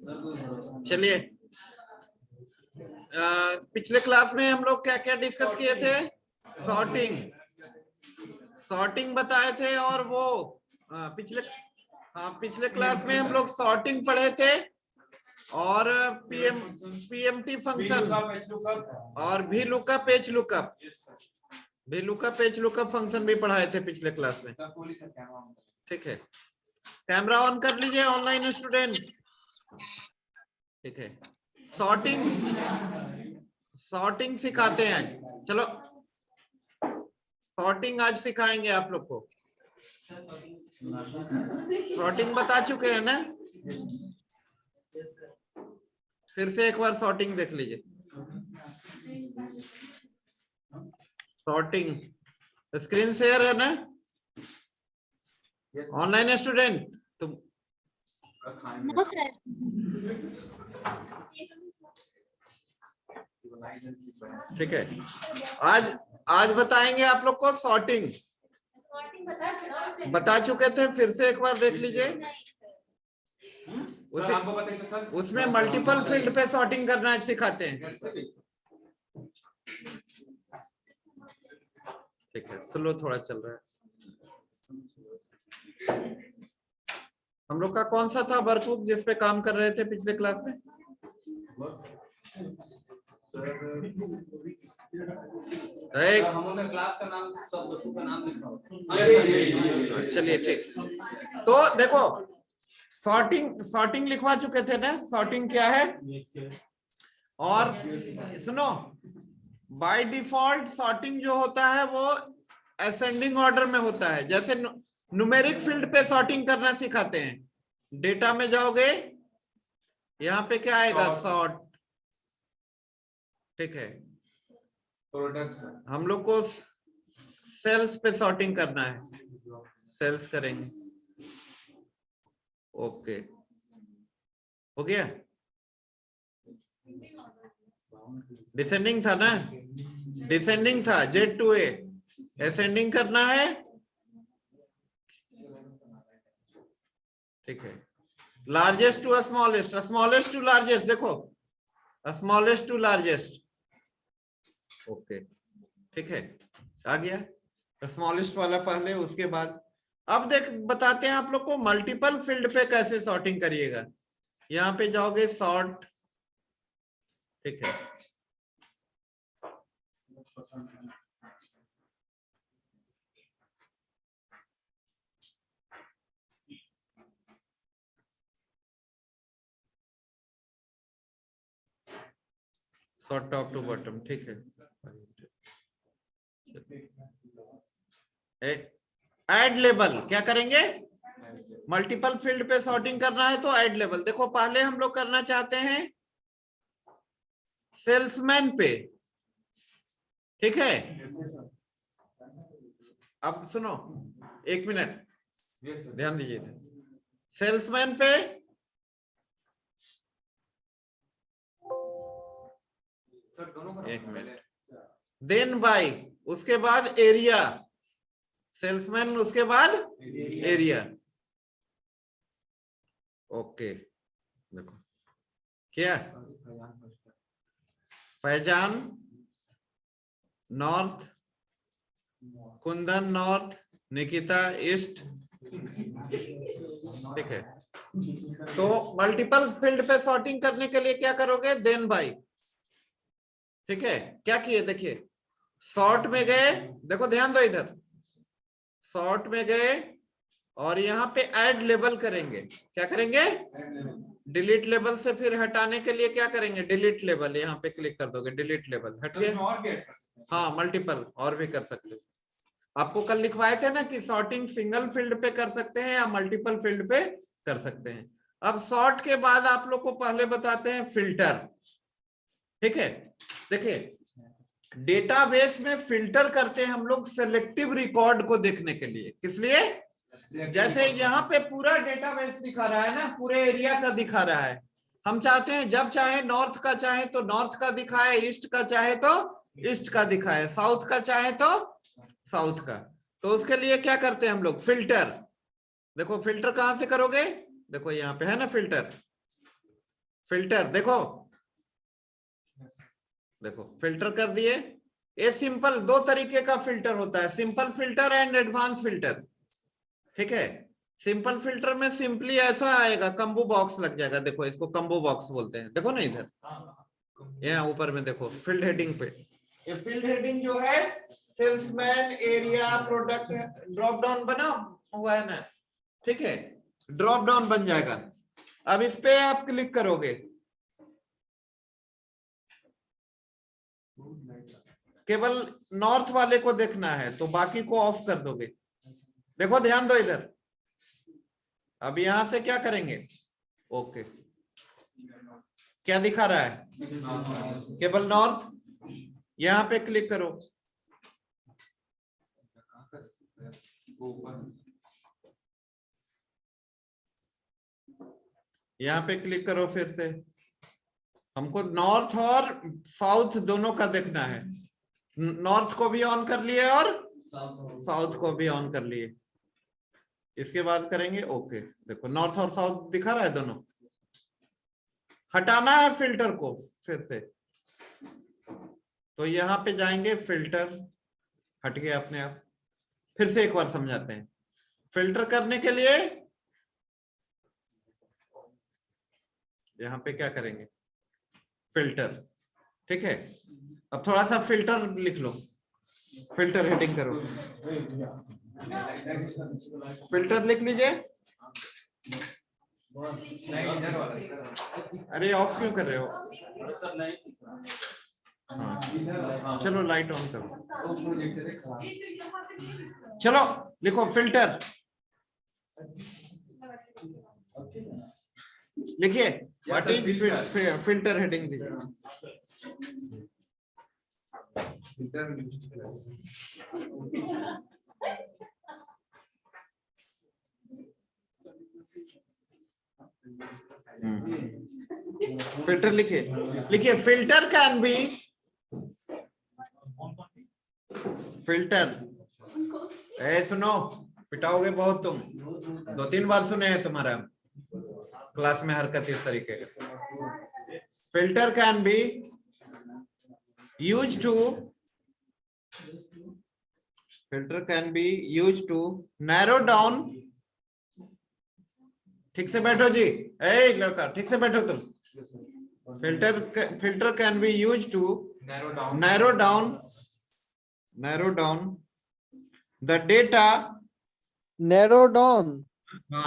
चलिए, पिछले क्लास में हम लोग क्या क्या डिस्कस किए थे? सॉर्टिंग बताए थे, और वो पिछले क्लास में हम लोग सॉर्टिंग पढ़े थे, और पीएमटी फंक्शन, और भी लुकअप एच लुकअप फंक्शन भी पढ़ाए थे पिछले क्लास में। ठीक है, कैमरा ऑन कर लीजिए ऑनलाइन स्टूडेंट। ठीक है, सॉर्टिंग सिखाते हैं आज। चलो, सॉर्टिंग आज सिखाएंगे आप लोग को। सॉर्टिंग बता चुके हैं ना? फिर से एक बार सॉर्टिंग देख लीजिए। सॉर्टिंग स्क्रीन शेयर है ना ऑनलाइन स्टूडेंट? तुम नो सर। ठीक है, आज बताएंगे आप लोग को सॉर्टिंग। बता चुके थे, फिर से एक बार देख लीजिए। उसमें मल्टीपल फील्ड पे सॉर्टिंग करना सिखाते हैं। ठीक है, स्लो थोड़ा चल रहा है। हम लोग का कौन सा था वर्कबुक जिस पे काम कर रहे थे पिछले क्लास में? क्लास का नाम, सब बच्चों का नाम लिखा होगा। चलिए ठीक, तो देखो, सॉर्टिंग लिखवा चुके थे ना? सॉर्टिंग क्या है? और सुनो, बाय डिफॉल्ट सॉर्टिंग जो होता है वो असेंडिंग ऑर्डर में होता है। जैसे न्यूमेरिक फील्ड पे सॉर्टिंग करना सिखाते हैं। डेटा में जाओगे, यहाँ पे क्या आएगा? सॉर्ट। ठीक है, हम लोग को सेल्स पे सॉर्टिंग करना है, सेल्स करेंगे। ओके, हो गया। डिसेंडिंग था ना? डिसेंडिंग था, Z to A। असेंडिंग करना है। ठीक है, largest to smallest, smallest to largest. देखो, स्मॉलेस्ट टू लार्जेस्ट। ओके, ठीक है, आ गया स्मॉलेस्ट वाला पहले, उसके बाद। अब बताते हैं आप लोग को मल्टीपल फील्ड पे कैसे सॉर्टिंग करिएगा। यहाँ पे जाओगे, सॉर्ट। ठीक है, सॉर्ट टॉप टू बॉटम। ठीक है, ऐड लेबल क्या करेंगे? मल्टीपल फील्ड पे सॉर्टिंग करना है तो ऐड लेबल। देखो, पहले हम लोग करना चाहते हैं सेल्समैन पे। ठीक है, अब सुनो, एक मिनट ध्यान दीजिए। सेल्समैन पे एक मिनट, देन बाय, उसके बाद एरिया। सेल्समैन, उसके बाद एरिया। ओके, देखो क्या? Faizan north, Kundan north, Nikita east. ठीक है, तो मल्टीपल फील्ड पे सॉर्टिंग करने के लिए क्या करोगे? Then bye. ठीक है, क्या किए? देखिए, सॉर्ट में गए, देखो ध्यान दो इधर, सॉर्ट में गए और यहाँ पे ऐड लेबल करेंगे। क्या करेंगे? डिलीट लेबल से फिर हटाने के लिए क्या करेंगे? डिलीट लेबल, यहाँ पे क्लिक कर दोगे, डिलीट लेबल हट गया। हाँ, मल्टीपल और भी कर सकते हो। आपको कल लिखवाए थे ना कि सॉर्टिंग सिंगल फील्ड पे कर सकते हैं या मल्टीपल फील्ड पे कर सकते हैं। अब सॉर्ट के बाद आप लोग को पहले बताते हैं फिल्टर। ठीक है, देखिए, डेटाबेस में फिल्टर करते हैं हम लोग सेलेक्टिव रिकॉर्ड को देखने के लिए। किस लिए? जैसे यहाँ पे पूरा डेटाबेस दिखा रहा है ना, पूरे एरिया का दिखा रहा है। हम चाहते हैं जब चाहे नॉर्थ का चाहे तो नॉर्थ का दिखाए, ईस्ट का चाहे तो ईस्ट का दिखाए, साउथ का चाहे तो साउथ का। तो उसके लिए क्या करते हैं हम लोग? फिल्टर। देखो, फिल्टर कहां से करोगे? देखो यहाँ पे है ना फिल्टर, फिल्टर देखो, देखो फिल्टर कर दिए। ये सिंपल, दो तरीके का फिल्टर होता है, simple filter and advance filter. ठीक है, सिंपल फिल्टर में सिंपली ऐसा आएगा, कम्बो बॉक्स लग जाएगा। देखो इसको कम्बो बॉक्स बोलते हैं। देखो ना इधर, यहाँ ऊपर में देखो फील्ड हेडिंग पे, ये फील्ड हेडिंग जो है salesman, area, product, drop down बना हुआ है ना। ठीक है, ड्रॉप डाउन बन जाएगा। अब इस पे आप क्लिक करोगे, केवल नॉर्थ वाले को देखना है तो बाकी को ऑफ कर दोगे। देखो ध्यान दो इधर, अब यहां से क्या करेंगे, ओके, क्या दिखा रहा है, केवल नॉर्थ। यहां पे क्लिक करो, यहां पे क्लिक करो फिर से। हमको नॉर्थ और साउथ दोनों का देखना है। नॉर्थ को भी ऑन कर लिए और साउथ को भी ऑन कर लिए। इसके बाद करेंगे ओके। देखो नॉर्थ और साउथ दिखा रहा है दोनों। हटाना है फिल्टर को फिर से, तो यहां पे जाएंगे, फिल्टर हट गया अपने आप। फिर से एक बार समझाते हैं। फिल्टर करने के लिए यहां पे क्या करेंगे, फिल्टर। ठीक है, अब थोड़ा सा फिल्टर लिख लो, फिल्टर हेडिंग करो, फिल्टर लिख लीजिए। अरे ऑफ क्यों कर रहे हो? हाँ, चलो लाइट ऑन करो। चलो लिखो फिल्टर, लिखिए what is filter heading. Filter लिखिए, लिखिए फिल्टर कैन बी, फिल्टर, ए सुनो, पिटाओगे बहुत तुम, 2-3 बार सुने हैं तुम्हारा क्लास में हरकत इस तरीके का। Filter can be used to, filter can be used to narrow down. ठीक से बैठो जी, ए लड़का ठीक से बैठो तुम। Filter can be used to narrow down the data, narrow down,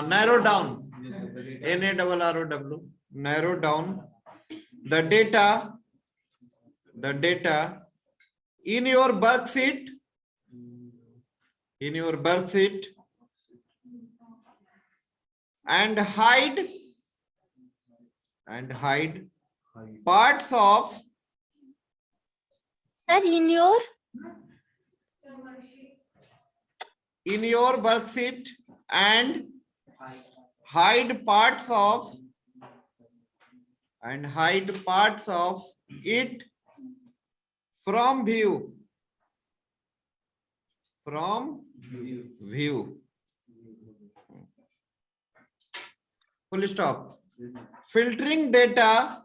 narrow down, NARROW, narrow down the data in your worksheet, and hide parts of, Sir, in your worksheet and hide parts of it from view, full stop. Filtering data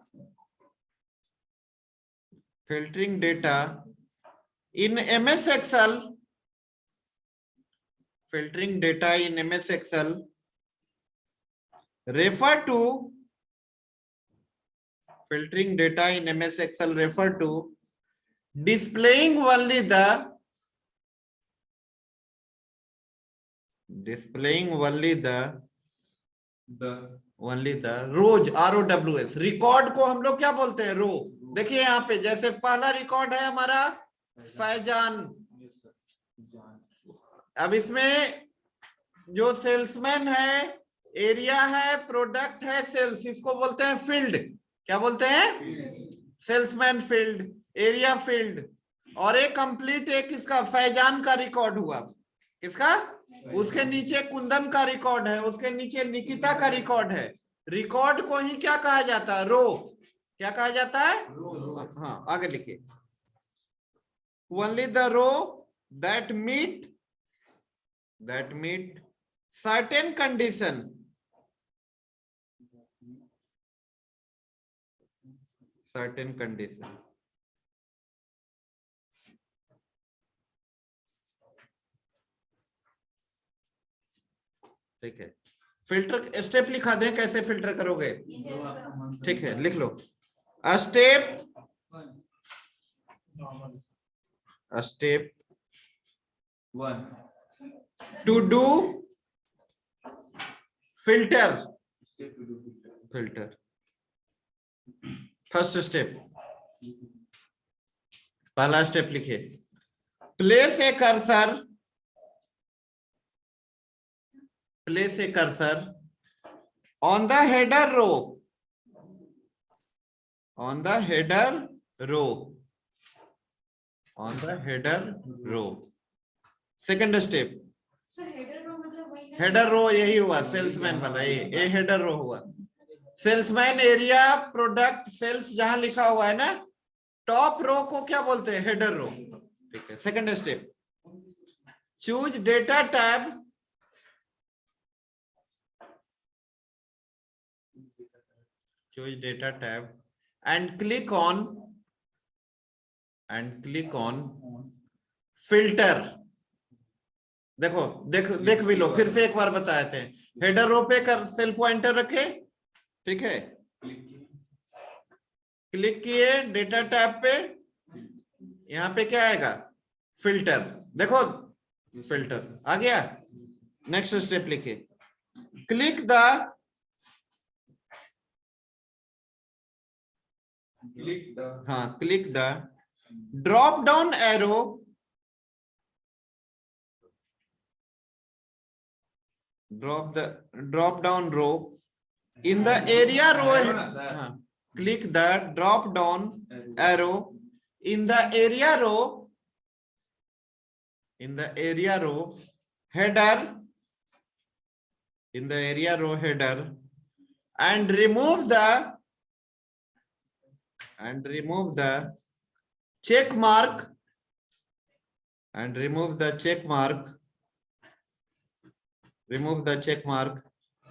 in MS Excel, refer to displaying only the rows, ROWS, record को हम लोग क्या बोलते हैं, रो। देखिए यहाँ पे जैसे पहला रिकॉर्ड है हमारा फैजान। अब इसमें जो सेल्समैन है, एरिया है, प्रोडक्ट है, सेल्स, इसको बोलते हैं फील्ड। क्या बोलते हैं? Salesman field, area field. और एक कंप्लीट एक इसका फैजान का रिकॉर्ड हुआ। किसका? उसके नीचे कुंदन का रिकॉर्ड है, उसके नीचे निकिता का रिकॉर्ड है। रिकॉर्ड को ही क्या कहा जाता है? रो। क्या कहा जाता है? हाँ, आगे लिखिए। Only the row that meet certain condition, certain condition. ठीक है, फिल्टर स्टेप लिखा दें, कैसे फिल्टर करोगे? ठीक है, लिख लो। Step one to do filter. Step two do filter first step, पहला स्टेप लिखिए। Place a cursor, place a cursor on the header row, on the header row, on the header row। Second step, header row यही हुआ salesman वाला, ये header row हुआ। Salesman area product sales जहां लिखा हुआ है ना, टॉप रो को क्या बोलते हैं? Header row. ठीक है, second step, choose data tab, choose data tab and click on filter। देखो देख भी लो, फिर से एक बार बता देते हैं। हेडर रो पे कर सेल पॉइंटर रखे, ठीक है, क्लिक किए डेटा टैब पे, यहां पे क्या आएगा? फिल्टर। देखो फिल्टर आ गया। नेक्स्ट स्टेप लिखिए, click the click the drop down arrow, drop down row in the area row. Click the drop down arrow in the area row, in the area row header, in the area row header, and remove the check mark, and remove the check mark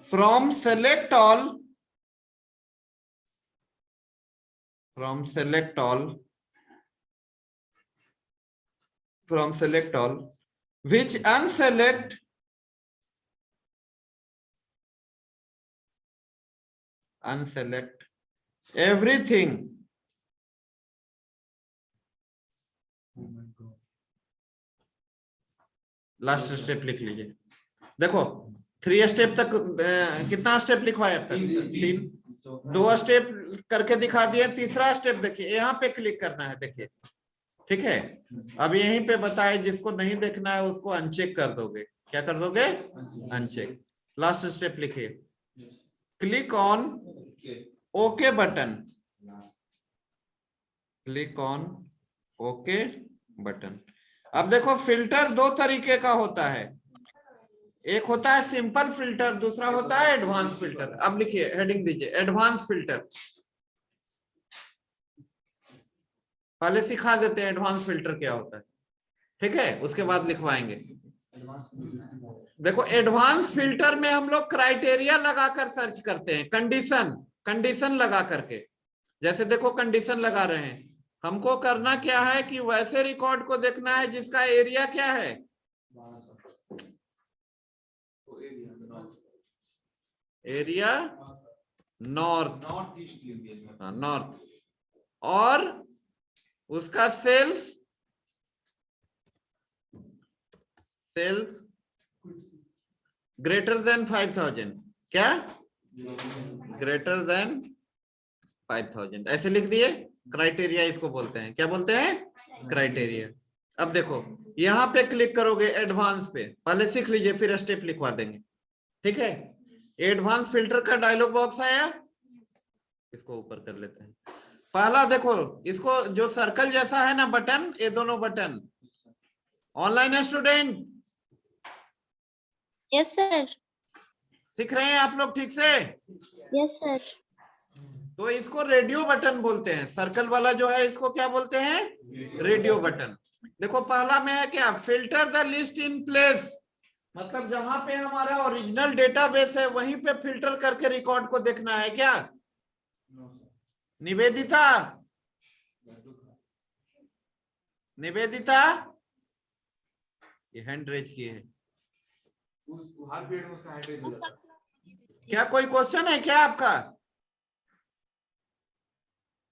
from select all, which unselect everything last step लिख लीजिए। देखो 3 step तक कितना step लिखवाया अब तक? 3। 2 step करके दिखा दिए, तीसरा स्टेप देखिए, यहाँ पे क्लिक करना है, देखिए, ठीक है। अब यहीं पे बताए, जिसको नहीं देखना है उसको अनचेक कर दोगे। क्या कर दोगे? अनचेक। लास्ट स्टेप लिखिए, click on okay button, click on okay button. अब देखो फिल्टर 2 तरीके का होता है, एक होता है सिंपल फिल्टर, दूसरा होता है एडवांस फिल्टर। अब लिखिए, हेडिंग दीजिए एडवांस फिल्टर। पहले सिखा देते हैं एडवांस फिल्टर क्या होता है, ठीक है, उसके बाद लिखवाएंगे। देखो एडवांस फिल्टर में हम लोग क्राइटेरिया लगाकर सर्च करते हैं, कंडीशन लगा करके। जैसे देखो कंडीशन लगा रहे हैं, हमको करना क्या है कि वैसे रिकॉर्ड को देखना है जिसका एरिया क्या है, एरिया नॉर्थ, और उसका सेल्स ग्रेटर देन 5000। क्या? ग्रेटर देन 5000, ऐसे लिख दिए। क्राइटेरिया इसको बोलते हैं, क्या बोलते हैं? क्राइटेरिया। अब देखो यहां पे क्लिक करोगे एडवांस पे, पहले सीख लीजिए फिर स्टेप लिखवा देंगे, ठीक है। एडवांस फिल्टर का डायलॉग बॉक्स आया, इसको ऊपर कर लेते हैं। पहला देखो, इसको जो सर्कल जैसा है ना बटन, ये दोनों बटन। ऑनलाइन है स्टूडेंट? Yes sir. सीख रहे हैं आप लोग ठीक से? Yes sir. तो इसको रेडियो बटन बोलते हैं। सर्कल वाला जो है इसको क्या बोलते हैं? Radio button. देखो पहला में है क्या? Filter the list in place, मतलब जहां पे हमारा ओरिजिनल डेटाबेस है वहीं पे फिल्टर करके रिकॉर्ड को देखना है क्या? निवेदिता, निवेदिता, ये हैंड रेज किए है। हर पीरियड में उसका हैंड रेज हो जाता है। क्या कोई क्वेश्चन है क्या आपका?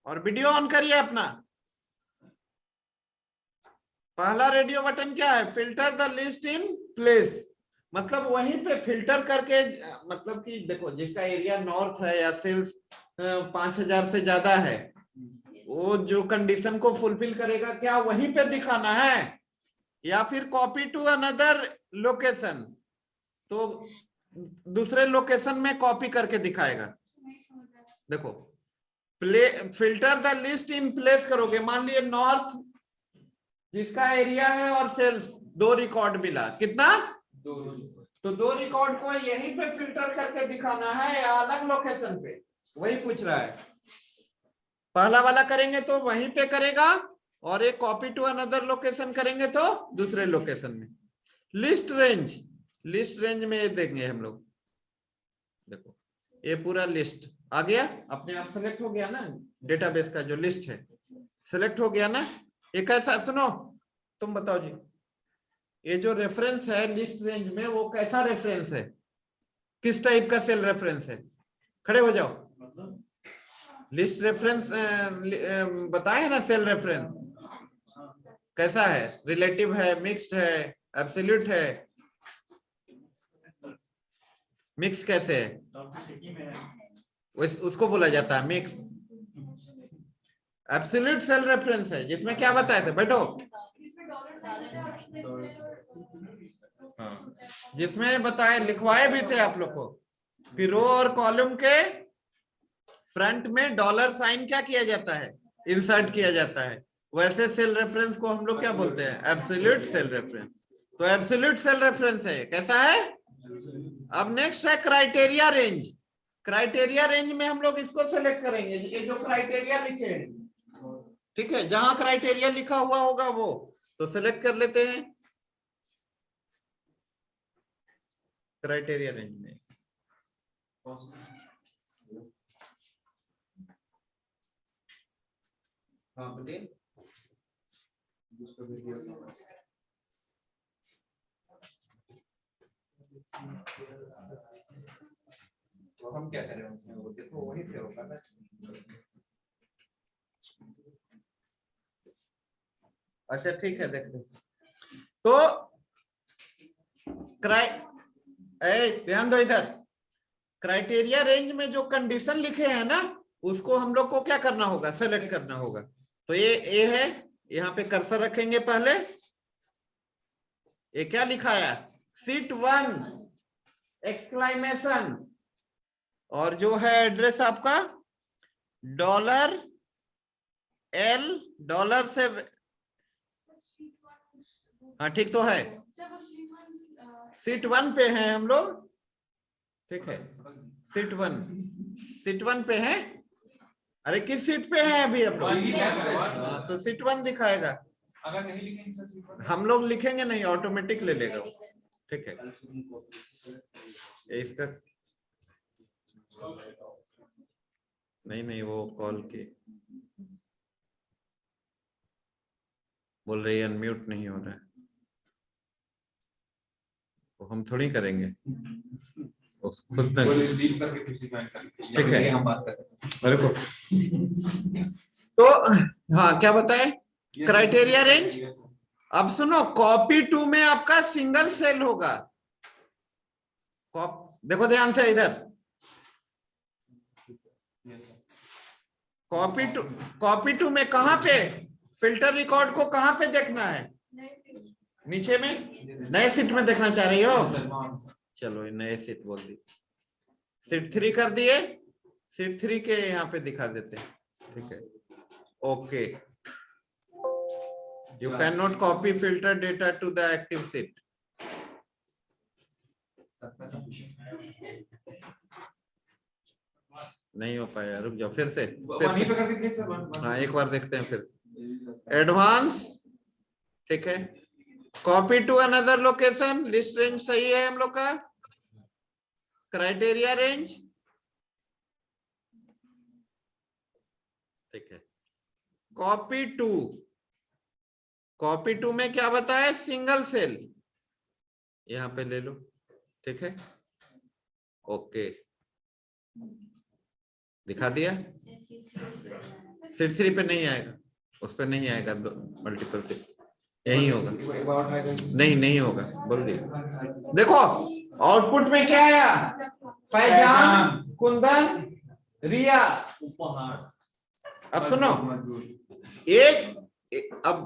और वीडियो ऑन करिए अपना। पहला रेडियो बटन क्या है? Filter the list in place, मतलब वहीं पे फिल्टर करके, मतलब कि देखो जिसका एरिया नॉर्थ है या सेल्स 5000 से ज्यादा है, वो जो कंडीशन को फुलफिल करेगा क्या वहीं पे दिखाना है, या फिर कॉपी टू अनदर लोकेशन, तो दूसरे लोकेशन में कॉपी करके दिखाएगा। देखो filter the list in place करोगे, मान लिए नॉर्थ जिसका एरिया है और सेल्स 2 रिकॉर्ड मिला, कितना? 2। तो 2 रिकॉर्ड को यहीं पे फिल्टर करके दिखाना है या अलग लोकेशन पे, वही पूछ रहा है। पहला वाला करेंगे तो वहीं पे करेगा, और एक कॉपी टू अनदर लोकेशन करेंगे तो दूसरे लोकेशन में। लिस्ट रेंज, लिस्ट रेंज में ये देंगे हम लोग। देखो ये पूरा लिस्ट आ गया, अपने आप सेलेक्ट हो गया ना, डेटाबेस का जो लिस्ट है सेलेक्ट हो गया ना। ये कैसा, सुनो तुम बताओ जी, ये जो रेफरेंस है लिस्ट रेंज में, वो कैसा रेफरेंस है? किस टाइप का सेल रेफरेंस है? खड़े हो जाओ। लिस्ट रेफरेंस बताए ना, सेल रेफरेंस कैसा है? रिलेटिव है, मिक्स्ड है, एब्सोल्यूट है? मिक्स कैसे है? उसको बोला जाता है मिक्स। एब्सोल्यूट सेल रेफरेंस है जिसमें क्या बताए थे, बैठो, हाँ, जिसमें बताए लिखवाए भी थे आप लोग को, फिर रो और कॉलम के फ्रंट में डॉलर साइन क्या किया जाता है? इंसर्ट किया जाता है। वैसे सेल रेफरेंस को हम लोग क्या बोलते हैं? Absolute cell reference. तो एब्सोल्यूट सेल रेफरेंस है, कैसा है? अब नेक्स्ट है क्राइटेरिया रेंज। क्राइटेरिया रेंज में हम लोग इसको सेलेक्ट करेंगे, ये जो क्राइटेरिया लिखे हैं, ठीक है, जहां क्राइटेरिया लिखा हुआ होगा वो तो सेलेक्ट कर लेते हैं क्राइटेरिया रेंज में। हाँ पटेल, तो हम क्या करें उसमें, वो देखो वहीं से होगा ना। अच्छा ठीक है, देखते तो ध्यान दो इधर। क्राइटेरिया रेंज में जो कंडीशन लिखे हैं ना, उसको हम लोग को क्या करना होगा? सेलेक्ट करना होगा। तो ये ए है, यहाँ पे कर्सर रखेंगे पहले। ये क्या लिखा है? सीट 1 एक्सक्लामेशन, और जो है एड्रेस आपका $L, डॉलर से, हाँ ठीक तो है, सीट 1 पे हैं हम लोग, ठीक है, सीट 1 पे हैं। अरे किस सीट पे हैं अभी आप लोग? हाँ, तो सीट 1 दिखाएगा। अगर नहीं लिखेंगे हम लोग लिखेंगे नहीं, ऑटोमेटिक ले लेगा, ठीक है। ये इसका नहीं वो कॉल के बोल रही है अनम्यूट नहीं हो रहा है, तो हम थोड़ी करेंगे, खुद ठीक है, हम बात कर सकते हैं। मेरे को तो हाँ क्या बताए? Criteria range. अब सुनो, कॉपी टू में आपका सिंगल सेल होगा। देखो ध्यान से इधर, कॉपी टू में कहां पे फिल्टर रिकॉर्ड को कहां पे देखना है? नीचे में नए सीट में देखना चाह रही हो? चलो नए सीट बोल दी, सीट 3 कर दिए, सीट 3 के यहाँ पे दिखा देते हैं, ठीक है। Okay, you can not copy filter data to the active sheet. नहीं हो पाया, रुक जाओ, फिर से हाँ एक बार देखते हैं फिर। एडवांस, ठीक है, copy to another location, list range सही है हम लोग का। क्राइटेरिया रेंज, ठीक है। कॉपी टू में क्या बताया, सिंगल सेल, यहां पे ले लो, ठीक है, ओके, दिखा दिया। सीट 3 पे नहीं आएगा, उस पे नहीं आएगा, मल्टीपल से यही होगा, नहीं होगा, बोल दिया। देखो आउटपुट में क्या आया, फैजान, कुंदन, रिया, उपहार। अब सुनो,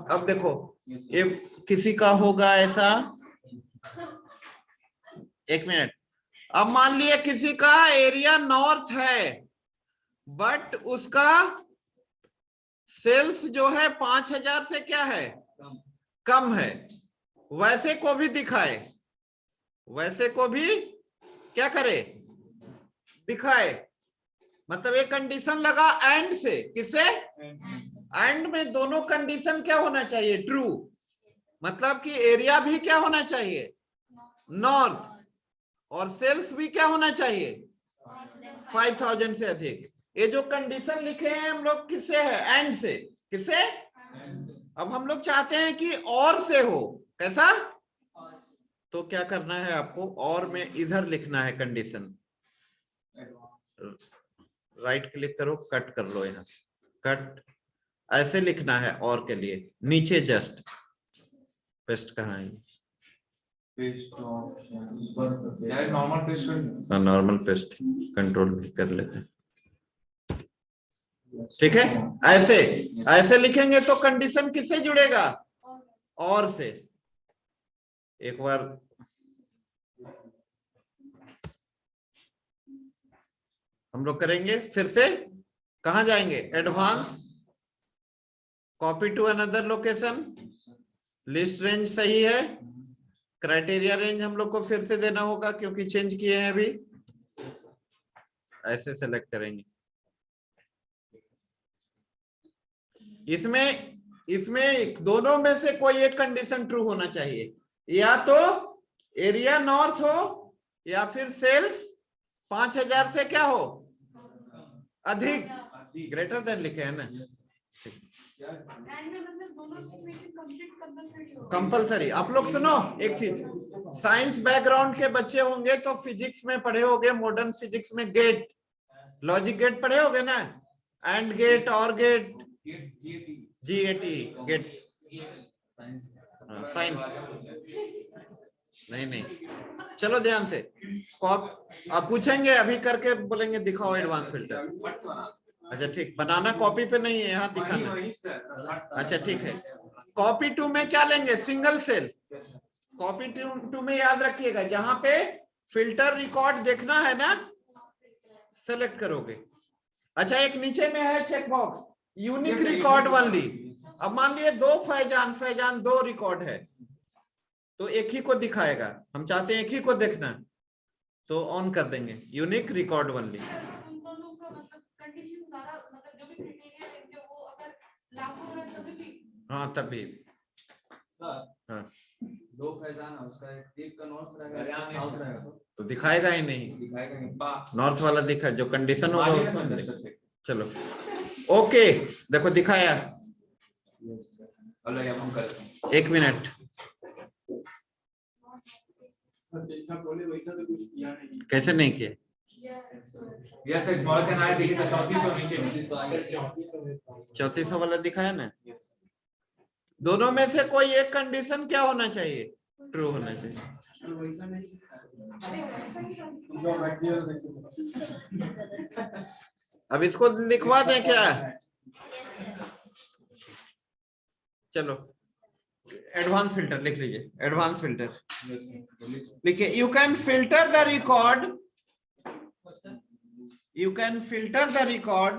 अब देखो, ये किसी का होगा ऐसा, एक मिनट, अब मान लिया किसी का एरिया नॉर्थ है, बट उसका सेल्स जो है 5000 से क्या है, कम है, वैसे को भी दिखाए, वैसे को भी क्या करे, दिखाए, मतलब एक कंडीशन लगा एंड से, किससे, एंड में दोनों कंडीशन क्या होना चाहिए, ट्रू, मतलब कि एरिया भी क्या होना चाहिए, नॉर्थ, और सेल्स भी क्या होना चाहिए, 5000 से अधिक। ये जो कंडीशन लिखे हैं हम लोग किससे है, एंड से, किससे, अब हम लोग चाहते हैं कि और से हो, कैसा, तो क्या करना है आपको, और में इधर लिखना है कंडीशन, राइट क्लिक करो, कट कर लो, यहाँ कट, ऐसे लिखना है और के लिए, नीचे जस्ट पेस्ट कहाँ है, नॉर्मल पेस्ट, कंट्रोल भी कर लेते हैं, ठीक है, ऐसे लिखेंगे तो कंडीशन किससे जुड़ेगा, और से। एक बार हम लोग करेंगे, फिर से कहां जाएंगे, advance, copy to another location, list range सही है, क्राइटेरिया रेंज हम लोग को फिर से देना होगा क्योंकि चेंज किए हैं अभी, ऐसे सेलेक्ट करेंगे। इसमें दोनों में से कोई एक कंडीशन ट्रू होना चाहिए, या तो एरिया नॉर्थ हो या फिर सेल्स 5000 से क्या हो, अधिक, ग्रेटर देन लिखे हैं ना, कंपलसरी। आप लोग सुनो एक चीज, साइंस बैकग्राउंड के बच्चे होंगे तो फिजिक्स में पढ़े होंगे, मॉडर्न फिजिक्स में गेट, लॉजिक गेट पढ़े होंगे ना, एंड गेट, और गेट, GAT, गेट, साइंस, नहीं, चलो ध्यान से, आप पूछेंगे अभी करके, बोलेंगे दिखाओ एडवांस फिल्टर, अच्छा ठीक, बनाना कॉपी पे नहीं है, यहाँ दिखाना, अच्छा ठीक है। कॉपी टू में क्या लेंगे, सिंगल सेल, कॉपी टू में याद रखिएगा, जहां पे फिल्टर रिकॉर्ड देखना है ना, सेलेक्ट करोगे। अच्छा, एक नीचे में है check box, unique record only, अब मान लिए दो फैजान 2 रिकॉर्ड है, तो एक ही को दिखाएगा, हम चाहते हैं एक ही को देखना, तो ऑन कर देंगे, यूनिक रिकॉर्ड ओनली। हाँ तभी, हाँ 2 फैजान है, उसका एक का नॉर्थ रहेगा, साउथ रहेगा, तो दिखाएगा ही नहीं, दिखाएगा नहीं, नॉर्थ वाला दिखा, जो कंडीशन होगा उसको। चलो ओके, देखो दिखाया, एक मिनट, जैसा बोले वैसा तो कुछ किया नहीं, कैसे नहीं किए, यस स्मॉल कैन आया, देखिए 3400 नीचे में, 3400 वाला दिखाया ना, दोनों में से कोई एक कंडीशन क्या होना चाहिए, ट्रू होना चाहिए, वैसा नहीं, अब इसको लिखवा दें क्या, चलो एडवांस फिल्टर लिख लीजिए, एडवांस फिल्टर लिखिए, you can filter the record, you can filter the record,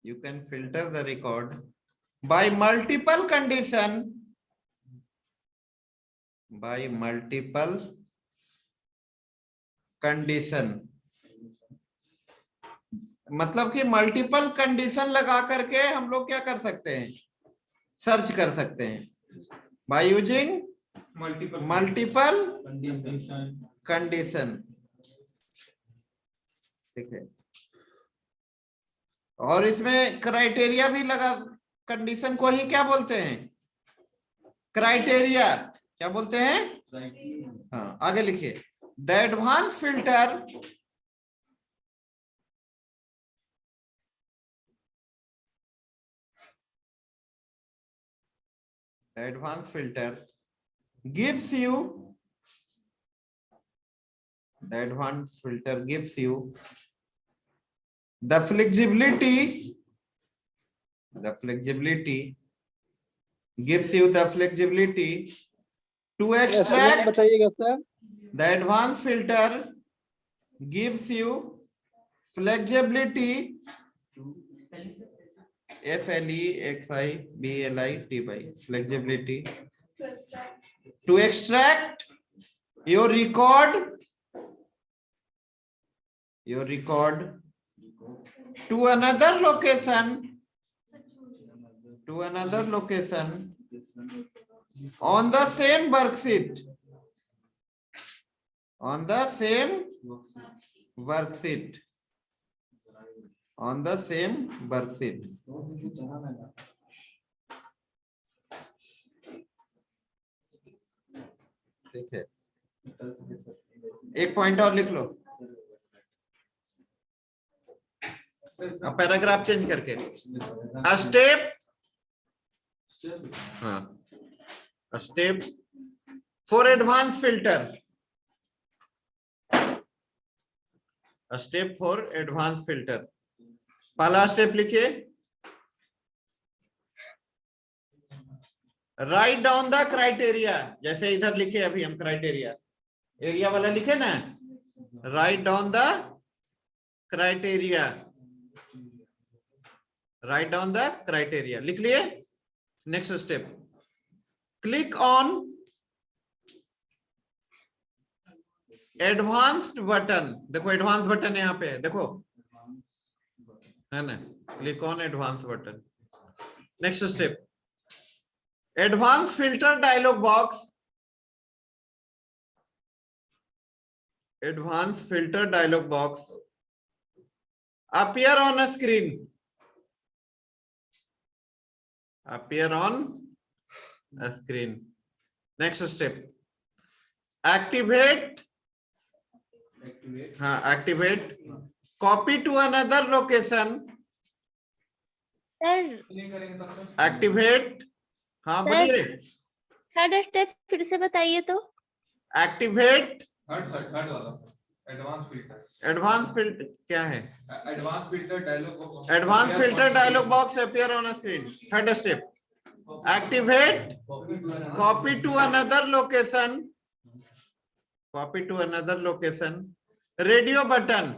you can filter the record by multiple condition, by multiple condition, मतलब कि मल्टीपल कंडीशन लगा करके हम लोग क्या कर सकते हैं, सर्च कर सकते हैं, by using multiple condition, ठीक है, और इसमें क्राइटेरिया भी लगा, कंडीशन को ही क्या बोलते हैं, क्राइटेरिया, क्या बोलते हैं? हाँ, आगे लिखिए, the advance filter gives you the flexibility to extract. बताइएगा sir. The advanced filter gives you flexibility, flexibility, flexibility to extract your record to another location on the same worksheet, ठीक है, एक पॉइंट और लिख लो, अब पैराग्राफ चेंज करके, a step for advanced filter, पहला step लिखिए, राइट डाउन द क्राइटेरिया, जैसे इधर लिखे अभी हम क्राइटेरिया, एरिया वाला लिखे ना, राइट डाउन द क्राइटेरिया, लिख लिए। Next step, click on advanced button, देखो एडवांस बटन यहाँ पे है, देखो है ना, click on advance button. Next step, advance filter dialog box, appear on a screen, next step, activate copy to another location, sir activate, हाँ sir, बोलिए, third step फिर से बताइए तो। एक्टिवेट, थर्ड वाला एडवांस फिल्टर क्या है, advance filter dialog box appear on screen. Third step, activate copy to another location, radio button,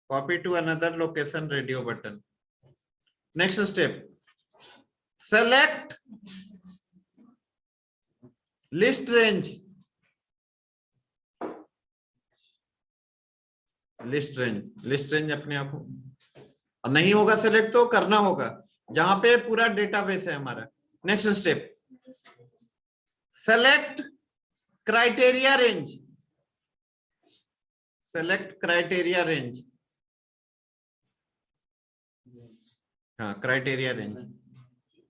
copy to another location, radio button. Next step, select list range, अपने आप और नहीं होगा select तो करना होगा, जहां पे पूरा डेटाबेस है हमारा। Next step, select criteria range, हाँ क्राइटेरिया रेंज।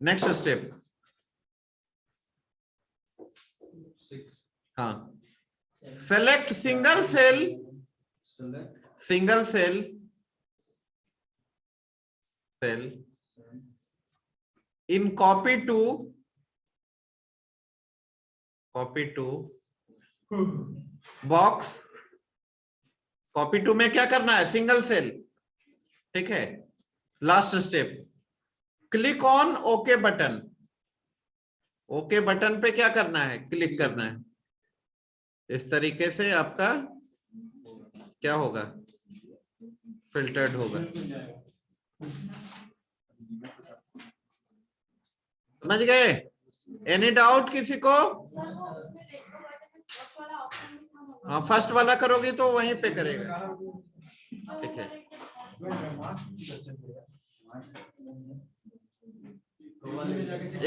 नेक्स्ट स्टेप, हाँ select single cell in copy to box. Copy to में क्या करना है, सिंगल सेल, ठीक है। Last step, click on okay button, पे क्या करना है, क्लिक करना है। इस तरीके से आपका क्या होगा, फिल्टर्ड होगा। समझ गए? एनी डाउट किसी को? हाँ फर्स्ट वाला करोगी तो वहीं पे करेगा, ठीक है।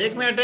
एक मिनट,